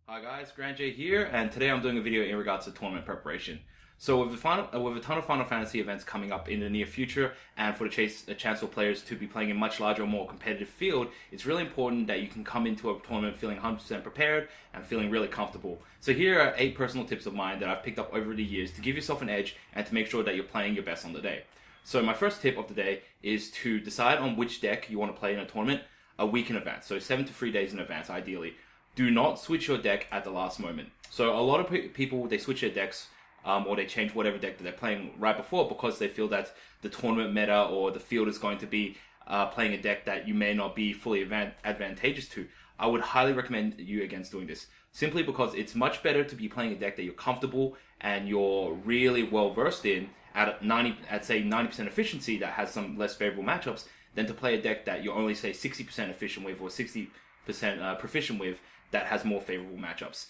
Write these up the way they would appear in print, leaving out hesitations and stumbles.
Hi guys, GrandJ here, and today I'm doing a video in regards to tournament preparation. So with a ton of Final Fantasy events coming up in the near future, and for a chance for players to be playing a much larger, more competitive field, it's really important that you can come into a tournament feeling 100% prepared and feeling really comfortable. So here are 8 personal tips of mine that I've picked up over the years to give yourself an edge and to make sure that you're playing your best on the day. So my first tip of the day is to decide on which deck you want to play in a tournament a week in advance, so 7 to 3 days in advance ideally. Do not switch your deck at the last moment. So a lot of people, they switch their decks or they change whatever deck that they're playing right before because they feel that the tournament meta or the field is going to be playing a deck that you may not be fully advantageous to. I would highly recommend you against doing this, simply because it's much better to be playing a deck that you're comfortable and you're really well versed in at say 90% efficiency that has some less favorable matchups than to play a deck that you're only say 60% efficient with or 60% proficient with that has more favorable matchups.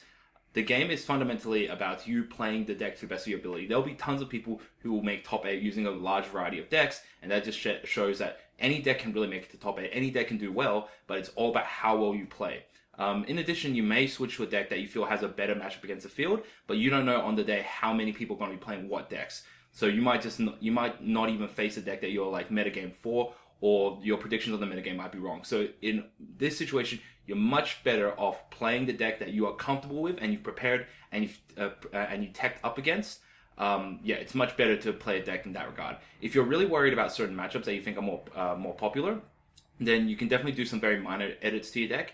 The game is fundamentally about you playing the deck to the best of your ability. There'll be tons of people who will make top 8 using a large variety of decks, and that just shows that any deck can really make it to top 8. Any deck can do well, but it's all about how well you play. In addition, you may switch to a deck that you feel has a better matchup against the field, but you don't know on the day how many people are going to be playing what decks. So you might not even face a deck that you're like metagame for, or your predictions on the metagame might be wrong. So in this situation, you're much better off playing the deck that you are comfortable with and you've prepared and you teched up against. It's much better to play a deck in that regard. If you're really worried about certain matchups that you think are more popular, then you can definitely do some very minor edits to your deck.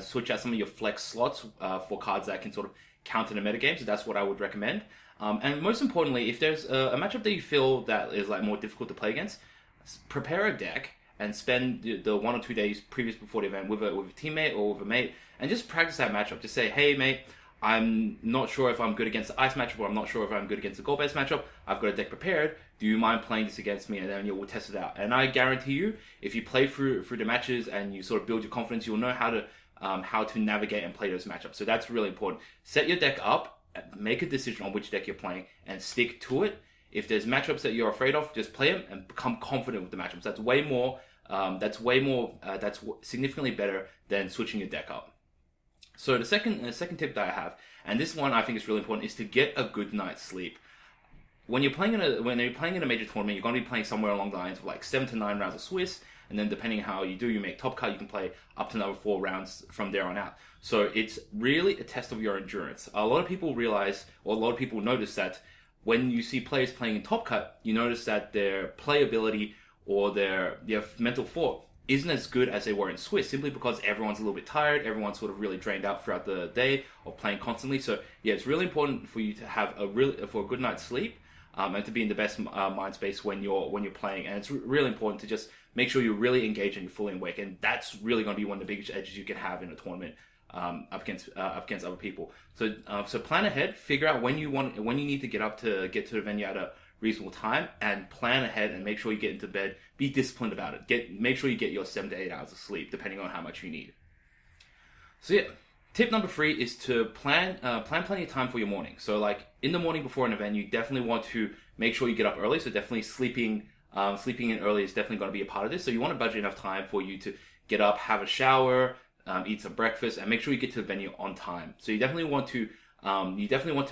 Switch out some of your flex slots for cards that can sort of counter the metagame. So that's what I would recommend. And most importantly, if there's a matchup that you feel that is like more difficult to play against, prepare a deck and spend the 1 or 2 days previous before the event with a teammate or with a mate and just practice that matchup. Just say, hey mate, I'm not sure if I'm good against the ice matchup or I'm not sure if I'm good against the gold-based matchup. I've got a deck prepared. Do you mind playing this against me? And then we'll test it out. And I guarantee you, if you play through the matches and you sort of build your confidence, you'll know how to navigate and play those matchups. So that's really important. Set your deck up, make a decision on which deck you're playing, and stick to it. If there's matchups that you're afraid of, just play them and become confident with the matchups. That's significantly better than switching your deck up. So the second tip that I have, and this one I think is really important, is to get a good night's sleep. When you're playing in a major tournament, you're going to be playing somewhere along the lines of like 7 to 9 rounds of Swiss, and then depending how you do, you make top cut, you can play up to another 4 rounds from there on out. So it's really a test of your endurance. A lot of people notice that when you see players playing in Top Cut, you notice that their playability or their mental fort isn't as good as they were in Swiss, simply because everyone's a little bit tired, everyone's sort of really drained out throughout the day of playing constantly. So yeah, it's really important for you to have a good night's sleep and to be in the best mind space when you're playing. And it's really important to just make sure you're really engaged and you're fully awake. And that's really going to be one of the biggest edges you can have in a tournament. Up against other people. So plan ahead, figure out when you need to get to the venue at a reasonable time, and plan ahead and make sure you get into bed. Be disciplined about it. Make sure you get your 7 to 8 hours of sleep, depending on how much you need. So yeah, tip number 3 is to plan plenty of time for your morning. So like in the morning before an event, you definitely want to make sure you get up early. So definitely sleeping in early is definitely going to be a part of this. So you want to budget enough time for you to get up, have a shower, eat some breakfast, and make sure you get to the venue on time. So you definitely want to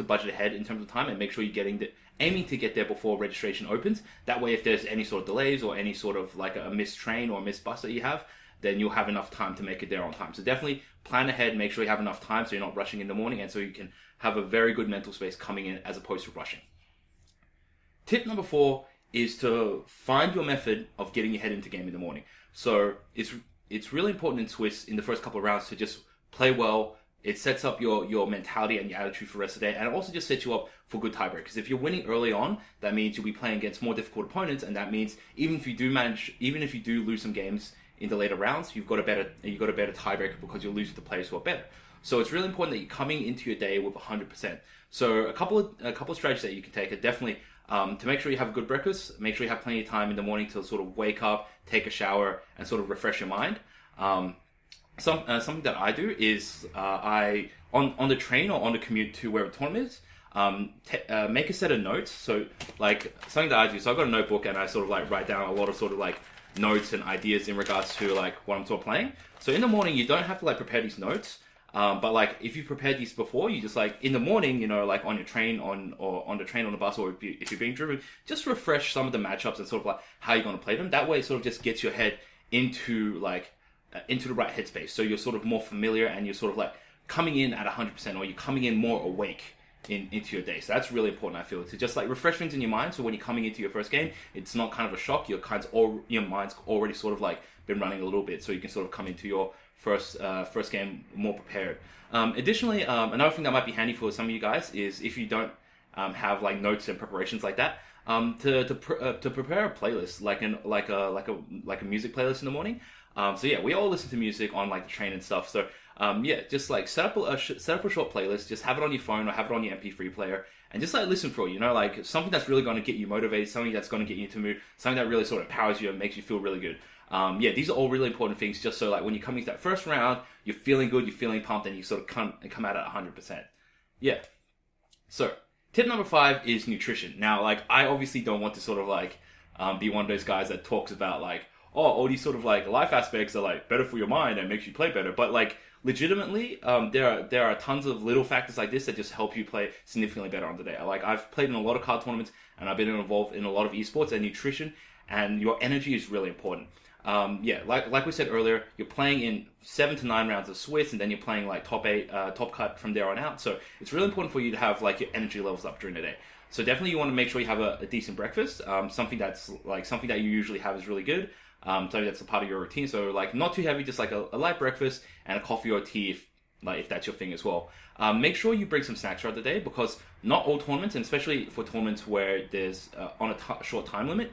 budget ahead in terms of time and make sure you're aiming to get there before registration opens. That way, if there's any sort of delays or any sort of like a missed train or a missed bus that you have, then you'll have enough time to make it there on time. So definitely plan ahead, make sure you have enough time so you're not rushing in the morning, and so you can have a very good mental space coming in as opposed to rushing. Tip number 4 is to find your method of getting your head into game in the morning. So it's really important in Swiss in the first couple of rounds to just play well. It sets up your mentality and your attitude for the rest of the day, and it also just sets you up for good tiebreak. Because if you're winning early on, that means you'll be playing against more difficult opponents, and that means even if you do lose some games in the later rounds, you've got a better tiebreaker because you're losing to players who are better. So it's really important that you're coming into your day with 100%. So a couple of strategies that you can take are definitely to make sure you have a good breakfast, make sure you have plenty of time in the morning to sort of wake up, take a shower, and sort of refresh your mind. Something that I do is on the train or on the commute to where the tournament is, make a set of notes. So like something that I do, so I've got a notebook and I sort of like write down a lot of sort of like notes and ideas in regards to like what I'm sort of playing. So in the morning, you don't have to like prepare these notes. But like if you've prepared these before, you just like in the morning, you know, like on your train on the train on the bus, or if you're being driven, just refresh some of the matchups and sort of like how you're going to play them. That way, it sort of just gets your head into into the right headspace. So you're sort of more familiar and you're sort of like coming in at 100%, or you're coming in more awake into your day. So that's really important, I feel, to just like refresh things in your mind. So when you're coming into your first game, it's not kind of a shock. Your mind's already sort of like been running a little bit, so you can sort of come into your first game more prepared. Additionally, another thing that might be handy for some of you guys is if you don't have like notes and preparations like that, to prepare a playlist, like a music playlist in the morning. So yeah, we all listen to music on like the train and stuff. So yeah, just like set up a short playlist. Just have it on your phone or have it on your MP3 player, and just like listen for it. You know, like something that's really going to get you motivated, something that's going to get you into mood, something that really sort of powers you and makes you feel really good. Yeah, these are all really important things. Just so like when you come into that first round, you're feeling good, you're feeling pumped, and you sort of come out at 100%. Yeah. So tip number 5 is nutrition. Now, like I obviously don't want to sort of like be one of those guys that talks about like, oh, all these sort of like life aspects are like better for your mind and makes you play better. But like legitimately, there are tons of little factors like this that just help you play significantly better on the day. Like I've played in a lot of card tournaments and I've been involved in a lot of esports, and nutrition and your energy is really important. Yeah, like we said earlier, you're playing in 7 to 9 rounds of Swiss, and then you're playing like top cut from there on out. So it's really important for you to have like your energy levels up during the day. So definitely you want to make sure you have a decent breakfast. Something that you usually have is really good. So that's a part of your routine. So like not too heavy, just like a light breakfast and a coffee or tea if that's your thing as well. Make sure you bring some snacks throughout the day, because not all tournaments, and especially for tournaments where there's on a short time limit,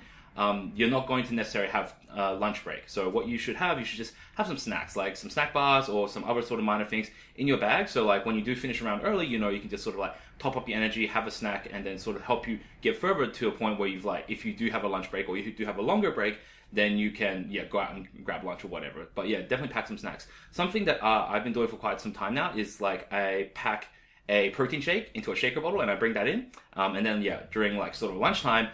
you're not going to necessarily have lunch break. So what you should just have some snacks, like some snack bars or some other sort of minor things in your bag. So like when you do finish around early, you know, you can just sort of like top up your energy, have a snack, and then sort of help you get further to a point where you've like, if you do have a lunch break or you do have a longer break, then you can go out and grab lunch or whatever. But yeah, definitely pack some snacks. Something that I've been doing for quite some time now is like I pack a protein shake into a shaker bottle and I bring that in. And then yeah, during like sort of lunchtime,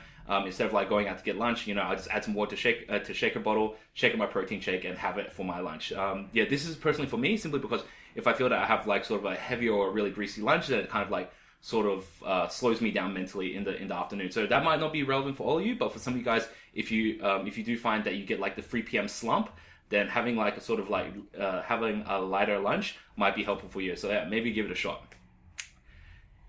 instead of like going out to get lunch, you know, I just add some water to shaker bottle, shake up my protein shake, and have it for my lunch. Yeah, this is personally for me, simply because if I feel that I have like sort of a heavy or really greasy lunch, then it kind of like sort of slows me down mentally in the afternoon. So that might not be relevant for all of you, but for some of you guys, if you do find that you get like the 3 p.m. slump, then having like a sort of like having a lighter lunch might be helpful for you. So yeah, maybe give it a shot.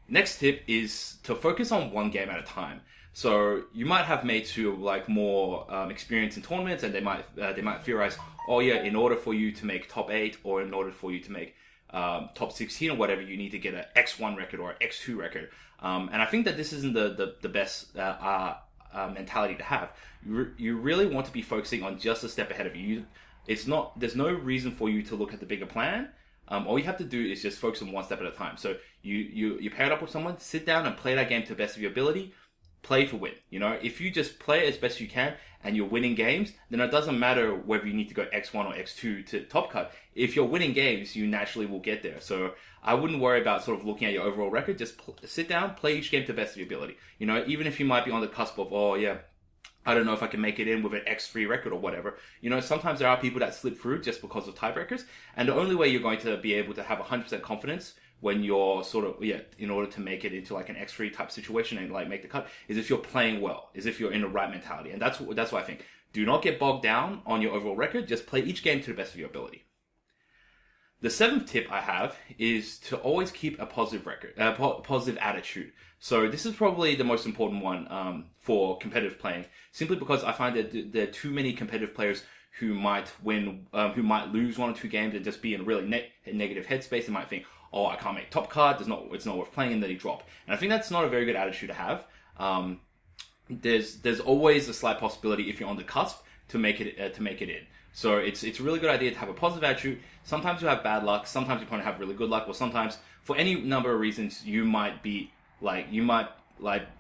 Next tip is to focus on one game at a time. So you might have mates who are like more experienced in tournaments, and they might theorize, oh yeah, in order for you to make top 8 or in order for you to make top 16 or whatever, you need to get an X1 record or an X2 record. And I think that this isn't the best mentality to have. You really want to be focusing on just a step ahead of you. There's no reason for you to look at the bigger plan. All you have to do is just focus on one step at a time. So you pair it up with someone, sit down and play that game to the best of your ability. Play to win. You know, if you just play it as best you can and you're winning games, then it doesn't matter whether you need to go X1 or X2 to top cut. If you're winning games, you naturally will get there. So I wouldn't worry about sort of looking at your overall record. Just sit down, play each game to the best of your ability. You know, even if you might be on the cusp of, oh yeah, I don't know if I can make it in with an X3 record or whatever. You know, sometimes there are people that slip through just because of tiebreakers. And the only way you're going to be able to have 100% confidence when you're sort of, in order to make it into like an X3 type situation and like make the cut, is if you're playing well, is if you're in the right mentality. And that's what I think. Do not get bogged down on your overall record. Just play each game to the best of your ability. The 7th tip I have is to always keep a positive positive attitude. So this is probably the most important one for competitive playing, simply because I find that there are too many competitive players who might who might lose 1 or 2 games and just be in a really negative headspace. They might think, oh, I can't make top card, it's not worth playing, and then they drop. And I think that's not a very good attitude to have. There's always a slight possibility, if you're on the cusp, to make it in. So it's a really good idea to have a positive attitude. Sometimes you have bad luck, sometimes you probably have really good luck, or sometimes for any number of reasons you might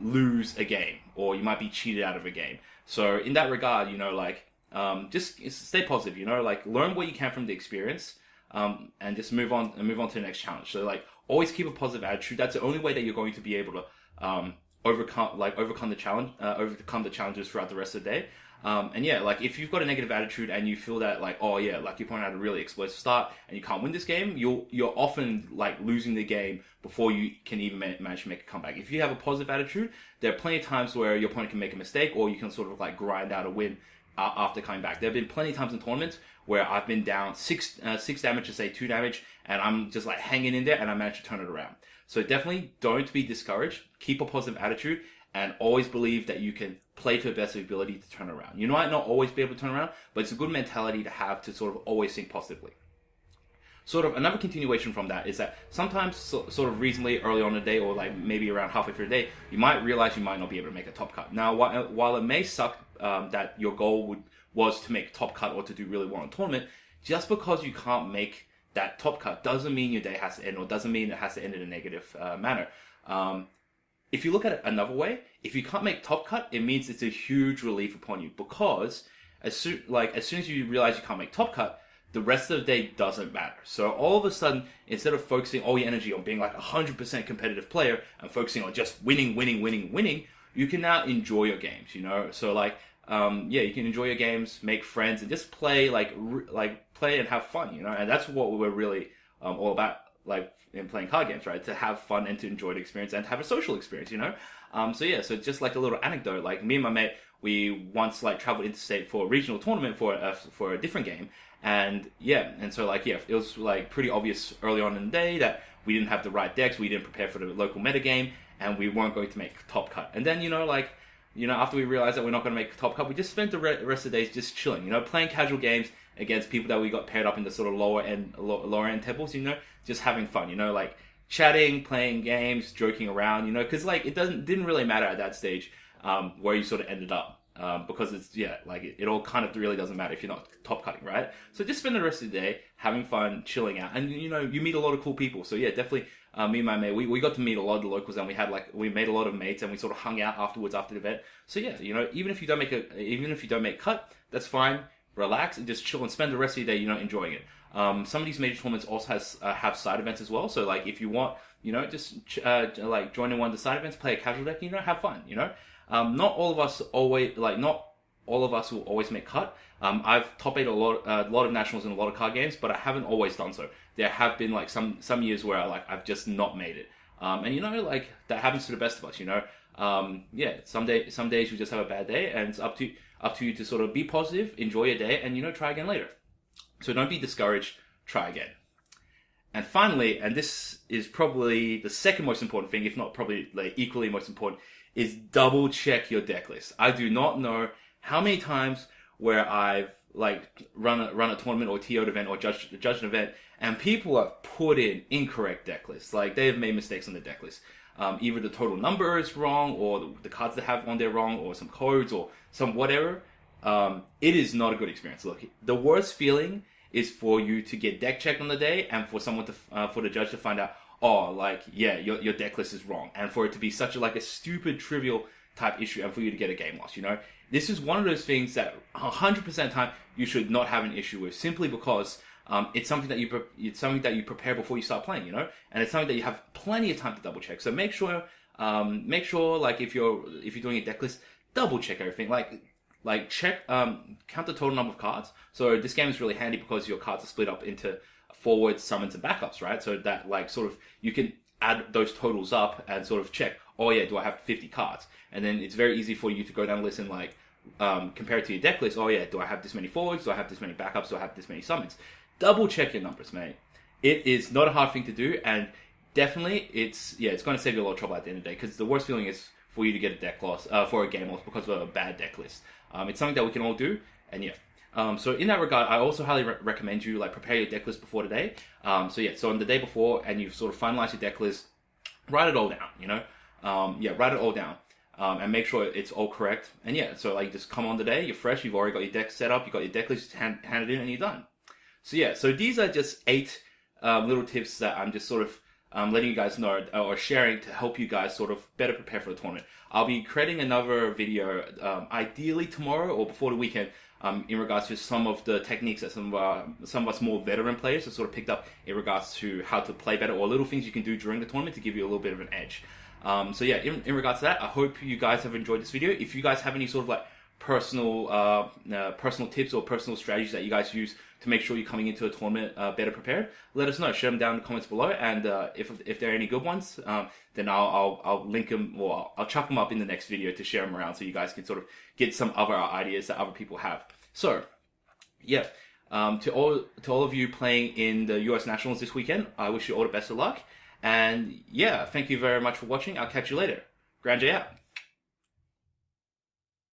lose a game, or you might be cheated out of a game. So in that regard, you know, like just stay positive, you know, like learn what you can from the experience. And just move on to the next challenge. So like always keep a positive attitude. That's the only way that you're going to be able to overcome the challenges throughout the rest of the day. And yeah, like if you've got a negative attitude and you feel that like, oh yeah, like your opponent had a really explosive start and you can't win this game, you're often like losing the game before you can even manage to make a comeback. If you have a positive attitude, there are plenty of times where your opponent can make a mistake, or you can sort of like grind out a win after coming back. There have been plenty of times in tournaments where I've been down six damage to say 2 damage, and I'm just like hanging in there, and I managed to turn it around. So definitely don't be discouraged. Keep a positive attitude, and always believe that you can play to the best of your ability to turn around. You might not always be able to turn around, but it's a good mentality to have to sort of always think positively. Sort of another continuation from that is that sometimes sort of reasonably early on in the day, or like maybe around halfway through the day, you might realize you might not be able to make a top cut. Now, while it may suck that your goal was to make top cut or to do really well in a tournament, just because you can't make that top cut doesn't mean your day has to end, or doesn't mean it has to end in a negative manner. If you look at it another way, if you can't make top cut, it means it's a huge relief upon you, because as soon as you realize you can't make top cut, the rest of the day doesn't matter. So all of a sudden, instead of focusing all your energy on being like 100% competitive player and focusing on just winning, you can now enjoy your games, you know? So like, you can enjoy your games, make friends, and just play play and have fun, you know? And that's what we're really all about, like in playing card games, right? To have fun and to enjoy the experience and have a social experience, you know? So just like a little anecdote, like me and my mate, we once like traveled interstate for a regional tournament for a different game. And so it was like pretty obvious early on in the day that we didn't have the right decks, we didn't prepare for the local metagame, and we weren't going to make top cut. And then, after we realized that we're not going to make top cut, we just spent the rest of the days just chilling, you know, playing casual games against people that we got paired up in the sort of lower end tables, you know, just having fun, you know, like chatting, playing games, joking around, you know, because like it didn't really matter at that stage where you sort of ended up. Because it all kind of really doesn't matter if you're not top cutting, right? So just spend the rest of the day having fun, chilling out, and you know, you meet a lot of cool people. So yeah, definitely, me and my mate, we got to meet a lot of the locals, and we made a lot of mates, and we sort of hung out afterwards after the event. So yeah, you know, even if you don't make cut, that's fine. Relax and just chill and spend the rest of your day, you know, enjoying it. Some of these major tournaments also have side events as well. So like if you want, you know, just join in one of the side events, play a casual deck, you know, have fun, you know. Not all of us will always make cut. I've top 8 a lot of nationals in a lot of card games, but I haven't always done so. There have been like some years where I've just not made it. And you know, like that happens to the best of us, you know. Some days you just have a bad day, and it's up to you to sort of be positive, enjoy your day, and you know, try again later. So don't be discouraged, try again. And finally, and this is probably the second most important thing, if not probably like equally most important, is double check your deck list. I do not know how many times where I've like run a tournament or TO'd event or judged an event, and people have put in incorrect deck lists. Like they have made mistakes on the deck list. Either the total number is wrong, or the cards they have on there wrong, or some codes or some whatever. It is not a good experience. Look, the worst feeling is for you to get deck checked on the day, and for someone for the judge to find out, your deck list is wrong, and for it to be such a stupid, trivial type issue, and for you to get a game loss, you know? This is one of those things that 100% of the time you should not have an issue with, simply because it's something that you prepare before you start playing, you know? And it's something that you have plenty of time to double check. So make sure like if you're doing a deck list, double check everything. Like check, count the total number of cards. So this game is really handy because your cards are split up into forwards, summons, and backups, right? So that like sort of you can add those totals up and sort of check, oh yeah, do I have 50 cards? And then it's very easy for you to go down the list and like compare it to your deck list. Oh yeah, do I have this many forwards? Do I have this many backups? Do I have this many summons? Double check your numbers, mate. It is not a hard thing to do, and definitely it's going to save you a lot of trouble at the end of the day, because the worst feeling is for you to get a deck loss, for a game loss because of a bad deck list. It's something that we can all do, and yeah. So in that regard, I also highly recommend you like prepare your deck list before the day. So on the day before, and you've sort of finalized your deck list, write it all down, you know? Write it all down. And make sure it's all correct. And yeah, so like just come on the day, you're fresh, you've already got your deck set up, you've got your deck list handed in, and you're done. So yeah, so these are just 8 little tips that I'm just sort of letting you guys know, or sharing to help you guys sort of better prepare for the tournament. I'll be creating another video, ideally tomorrow or before the weekend, in regards to some of the techniques that some of us more veteran players have sort of picked up in regards to how to play better, or little things you can do during the tournament to give you a little bit of an edge. So yeah, in regards to that, I hope you guys have enjoyed this video. If you guys have any sort of like personal tips or personal strategies that you guys use to make sure you're coming into a tournament better prepared, let us know. Share them down in the comments below, and if there are any good ones, then I'll link them, or I'll chuck them up in the next video to share them around, so you guys can sort of get some other ideas that other people have. So, yeah, to all of you playing in the US Nationals this weekend, I wish you all the best of luck, and yeah, thank you very much for watching. I'll catch you later. GrandJ out.